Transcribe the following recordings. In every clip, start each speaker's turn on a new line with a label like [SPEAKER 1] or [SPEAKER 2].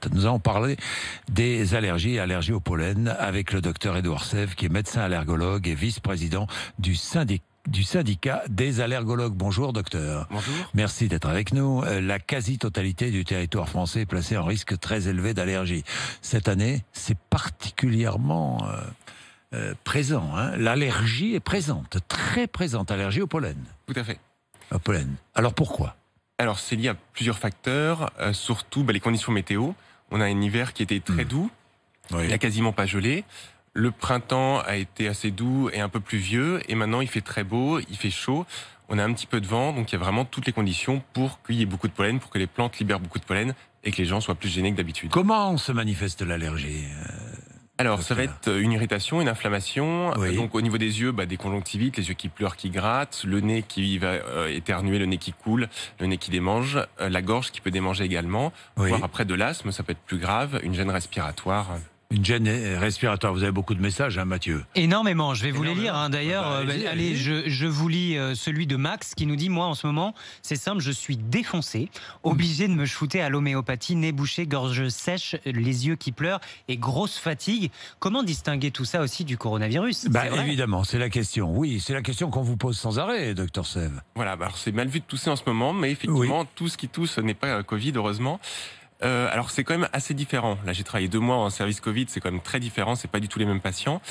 [SPEAKER 1] découverte. Nous allons parler des allergies au pollen avec le docteur Édouard Sève, qui est médecin allergologue et vice-président du syndicat des allergologues. Bonjour docteur.
[SPEAKER 2] Bonjour.
[SPEAKER 1] Merci d'être avec nous. La quasi-totalité du territoire français est placée en risque très élevé d'allergie. Cette année, c'est particulièrement présent. L'allergie est présente, très présente, allergie au pollen.
[SPEAKER 2] Tout à fait.
[SPEAKER 1] Au pollen. Alors pourquoi ?
[SPEAKER 2] Alors c'est lié à plusieurs facteurs, surtout les conditions météo. On a un hiver qui était très doux,
[SPEAKER 1] Oui.
[SPEAKER 2] il n'a quasiment pas gelé. Le printemps a été assez doux et un peu pluvieux, et maintenant il fait très beau, il fait chaud. On a un petit peu de vent, donc il y a vraiment toutes les conditions pour qu'il y ait beaucoup de pollen, pour que les plantes libèrent beaucoup de pollen et que les gens soient plus gênés que d'habitude.
[SPEAKER 1] Comment se manifeste l'allergie ?
[SPEAKER 2] Alors, ça va être une irritation, une inflammation.
[SPEAKER 1] Oui.
[SPEAKER 2] Donc, au niveau des yeux, des conjonctivites, les yeux qui pleurent, qui grattent, le nez qui va éternuer, le nez qui coule, le nez qui démange, la gorge qui peut démanger également,
[SPEAKER 1] Oui.
[SPEAKER 2] voire après de l'asthme, ça peut être plus grave, une gêne respiratoire.
[SPEAKER 1] Une gêne respiratoire. Vous avez beaucoup de messages, Mathieu.
[SPEAKER 3] Énormément, je vais vous les lire. D'ailleurs,
[SPEAKER 1] allez-y,
[SPEAKER 3] allez, je vous lis celui de Max qui nous dit « Moi, en ce moment, c'est simple, je suis défoncé, obligé de me shooter à l'homéopathie, nez bouché, gorge sèche, les yeux qui pleurent et grosse fatigue. » Comment distinguer tout ça aussi du coronavirus ? C'est vrai ?
[SPEAKER 1] Évidemment, c'est la question. Oui, c'est la question qu'on vous pose sans arrêt, docteur Sève.
[SPEAKER 2] Voilà, alors c'est mal vu de tousser en ce moment, mais effectivement, tout ce qui tousse n'est pas Covid, heureusement. Alors c'est quand même assez différent. Là, j'ai travaillé 2 mois en service Covid, c'est quand même très différent, c'est pas du tout les mêmes patients.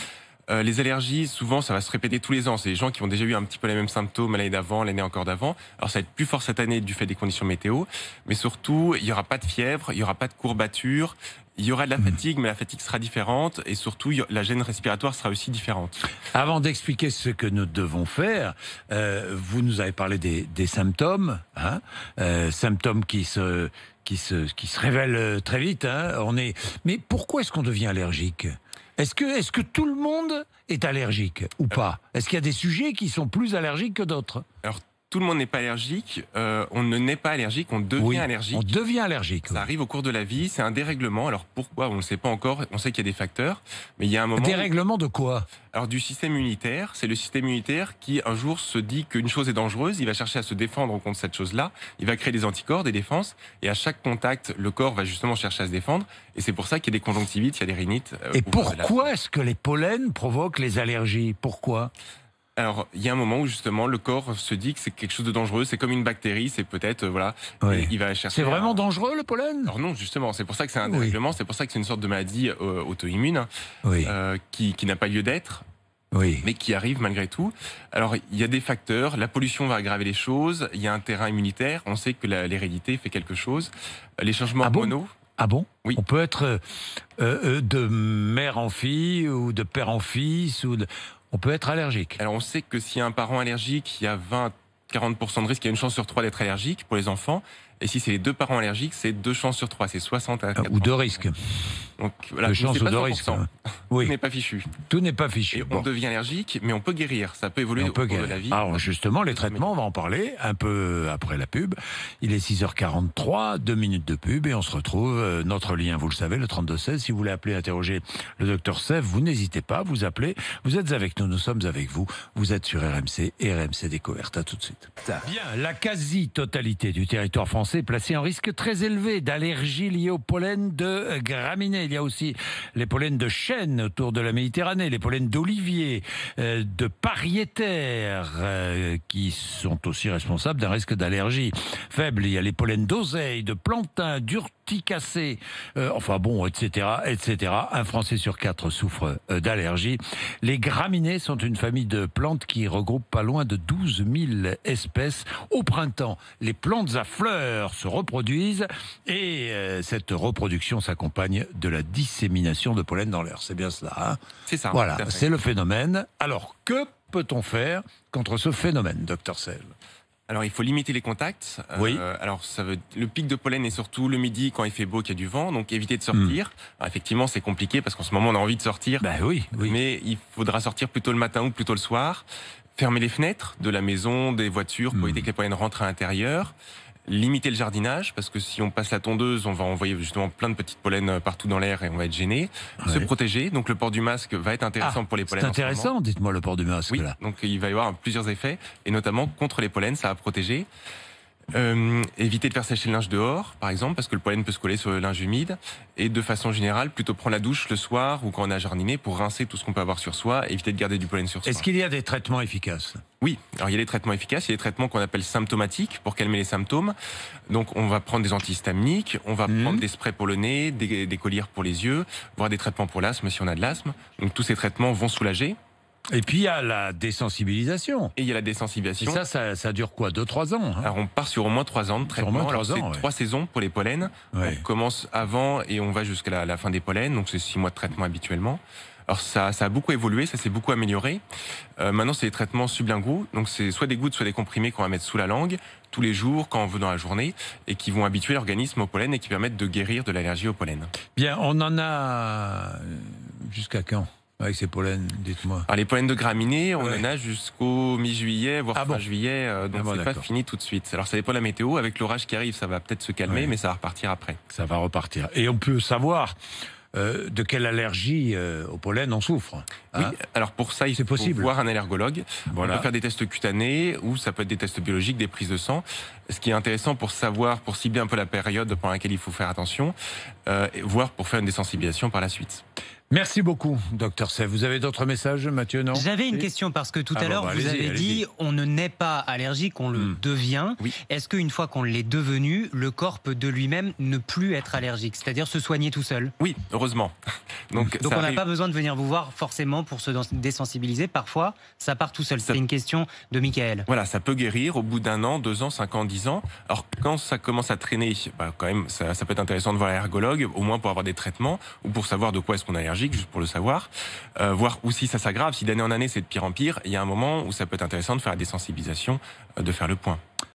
[SPEAKER 2] Les allergies, souvent, ça va se répéter tous les ans. C'est des gens qui ont déjà eu un petit peu les mêmes symptômes l'année d'avant, l'année encore d'avant. Alors ça va être plus fort cette année du fait des conditions météo, mais surtout, il y aura pas de fièvre, il y aura pas de courbature, il y aura de la fatigue, mais la fatigue sera différente, et surtout, la gêne respiratoire sera aussi différente.
[SPEAKER 1] Avant d'expliquer ce que nous devons faire, vous nous avez parlé des symptômes, symptômes qui se révèlent très vite. Mais pourquoi est-ce qu'on devient allergique ? Est-ce que tout le monde est allergique ou pas ? Est-ce qu'il y a des sujets qui sont plus allergiques que d'autres ?
[SPEAKER 2] Alors, tout le monde n'est pas allergique, on ne naît pas allergique, on devient allergique.
[SPEAKER 1] On devient allergique.
[SPEAKER 2] Ça arrive au cours de la vie, c'est un dérèglement. Alors pourquoi ? On ne le sait pas encore, on sait qu'il y a des facteurs, mais il y a un moment...
[SPEAKER 1] Dérèglement de quoi ?
[SPEAKER 2] Alors du système immunitaire, c'est le système immunitaire qui un jour se dit qu'une chose est dangereuse, il va chercher à se défendre contre cette chose-là, il va créer des anticorps, des défenses, et à chaque contact, le corps va justement chercher à se défendre, et c'est pour ça qu'il y a des conjonctivites, il y a des rhinites.
[SPEAKER 1] Et pourquoi est-ce que les pollens provoquent les allergies ? Pourquoi ?
[SPEAKER 2] Alors, il y a un moment où justement le corps se dit que c'est quelque chose de dangereux, c'est comme une bactérie, c'est peut-être, il va chercher...
[SPEAKER 1] C'est vraiment dangereux le pollen ?
[SPEAKER 2] Alors non, justement, c'est pour ça que c'est un dérèglement, c'est pour ça que c'est une sorte de maladie auto-immune qui n'a pas lieu d'être.
[SPEAKER 1] Oui.
[SPEAKER 2] Mais qui arrive malgré tout. Alors, il y a des facteurs. La pollution va aggraver les choses. Il y a un terrain immunitaire. On sait que l'hérédité fait quelque chose. Les changements hormonaux.
[SPEAKER 1] Ah bon ?
[SPEAKER 2] Oui.
[SPEAKER 1] On peut être de mère en fille ou de père en fils on peut être allergique.
[SPEAKER 2] Alors, on sait que s'il y a un parent allergique, il y a 20-40% de risque. Il y a une chance sur 3 d'être allergique pour les enfants. Et si c'est les 2 parents allergiques, c'est 2 chances sur 3. C'est 60 à 4%.
[SPEAKER 1] Ou de risque.
[SPEAKER 2] Donc, voilà,
[SPEAKER 1] de chance ou de risque.
[SPEAKER 2] Oui. Tout n'est pas fichu.
[SPEAKER 1] Tout n'est pas fichu.
[SPEAKER 2] Et on devient allergique, mais on peut guérir. Ça peut évoluer au cours de la vie.
[SPEAKER 1] Alors justement, les traitements, on va en parler un peu après la pub. Il est 6h43, 2 minutes de pub, et on se retrouve. Notre lien, vous le savez, le 3216. Si vous voulez appeler, interroger le docteur Sève, vous n'hésitez pas, vous appelez. Vous êtes avec nous, nous sommes avec vous. Vous êtes sur RMC et RMC Découverte. À tout de suite. Bien, la quasi-totalité du territoire français est placée en risque très élevé d'allergies liées au pollen de graminées. Il y a aussi les pollens de chêne autour de la Méditerranée, les pollens d'olivier, de pariétaire, qui sont aussi responsables d'un risque d'allergie faible. Il y a les pollens d'oseille, de plantain, d'urticacée, etc. Un Français sur 4 souffre d'allergie. Les graminées sont une famille de plantes qui regroupe pas loin de 12 000 espèces. Au printemps, les plantes à fleurs se reproduisent et cette reproduction s'accompagne de la dissémination de pollen dans l'air. C'est bien cela, hein ?
[SPEAKER 2] C'est ça.
[SPEAKER 1] Voilà, c'est le phénomène. Alors, que peut-on faire contre ce phénomène, docteur Sève ?
[SPEAKER 2] Alors, il faut limiter les contacts.
[SPEAKER 1] Oui.
[SPEAKER 2] Le pic de pollen est surtout le midi quand il fait beau, qu'il y a du vent, donc éviter de sortir. Alors, effectivement, c'est compliqué parce qu'en ce moment, on a envie de sortir.
[SPEAKER 1] Oui.
[SPEAKER 2] Mais il faudra sortir plutôt le matin ou plutôt le soir. Fermer les fenêtres de la maison, des voitures pour éviter que les pollens rentrent à l'intérieur. Limiter le jardinage, parce que si on passe la tondeuse, on va envoyer justement plein de petites pollens partout dans l'air et on va être gêné. Se protéger, donc le port du masque va être intéressant pour les pollens.
[SPEAKER 1] C'est intéressant, dites-moi, le port du masque.
[SPEAKER 2] Oui,
[SPEAKER 1] là.
[SPEAKER 2] donc il va y avoir plusieurs effets, et notamment contre les pollens, ça va protéger. Éviter de faire sécher le linge dehors, par exemple, parce que le pollen peut se coller sur le linge humide. Et de façon générale, plutôt prendre la douche le soir ou quand on a jardiné pour rincer tout ce qu'on peut avoir sur soi, éviter de garder du pollen sur soi.
[SPEAKER 1] Est-ce qu'il y a des traitements efficaces?
[SPEAKER 2] Oui, alors il y a des traitements efficaces, il y a des traitements qu'on appelle symptomatiques pour calmer les symptômes. Donc on va prendre des antihistaminiques, on va prendre des sprays pour le nez, des collyres pour les yeux, voire des traitements pour l'asthme si on a de l'asthme. Donc tous ces traitements vont soulager.
[SPEAKER 1] Et puis il y a la désensibilisation.
[SPEAKER 2] Et il y a la désensibilisation.
[SPEAKER 1] Et ça dure quoi? 2-3 ans, hein?
[SPEAKER 2] Alors on part sur au moins 3 ans de traitement. Alors c'est 3 saisons pour les pollens.
[SPEAKER 1] Ouais.
[SPEAKER 2] On commence avant et on va jusqu'à la fin des pollens, donc c'est 6 mois de traitement habituellement. Alors ça a beaucoup évolué, ça s'est beaucoup amélioré. Maintenant c'est des traitements sublinguaux, donc c'est soit des gouttes, soit des comprimés qu'on va mettre sous la langue tous les jours quand on veut dans la journée et qui vont habituer l'organisme au pollen et qui permettent de guérir de l'allergie au pollen.
[SPEAKER 1] Bien, on en a jusqu'à quand avec ces pollens, dites-moi?
[SPEAKER 2] Alors les pollens de graminées, on en a jusqu'au mi-juillet, voire fin juillet, donc c'est pas fini tout de suite. Alors ça dépend de la météo, avec l'orage qui arrive, ça va peut-être se calmer, mais ça va repartir après. Ça
[SPEAKER 1] va repartir. Et on peut savoir de quelle allergie au pollen on souffre.
[SPEAKER 2] Oui, alors pour ça, il faut voir un allergologue. Voilà. On peut faire des tests cutanés ou ça peut être des tests biologiques, des prises de sang. Ce qui est intéressant pour savoir, pour cibler un peu la période pendant laquelle il faut faire attention, voire pour faire une désensibilisation par la suite.
[SPEAKER 1] Merci beaucoup, Dr Seff. Vous avez d'autres messages, Mathieu, non?
[SPEAKER 3] J'avais une question parce que tout à l'heure, vous avez dit on ne naît pas allergique, on le devient. Oui. Est-ce qu'une fois qu'on l'est devenu, le corps peut de lui-même ne plus être allergique, c'est-à-dire se soigner tout seul?
[SPEAKER 2] Oui, heureusement. Donc
[SPEAKER 3] on n'a pas besoin de venir vous voir forcément pour se désensibiliser. Parfois, ça part tout seul. C'est une question de Michael.
[SPEAKER 2] Voilà, ça peut guérir au bout d'1 an, 2 ans, 5 ans, 10 ans. Alors quand ça commence à traîner, quand même, ça peut être intéressant de voir l'allergologue, au moins pour avoir des traitements ou pour savoir de quoi est-ce qu'on est allergique, juste pour le savoir. Voir où si ça s'aggrave, si d'année en année c'est de pire en pire, il y a un moment où ça peut être intéressant de faire la désensibilisation, de faire le point.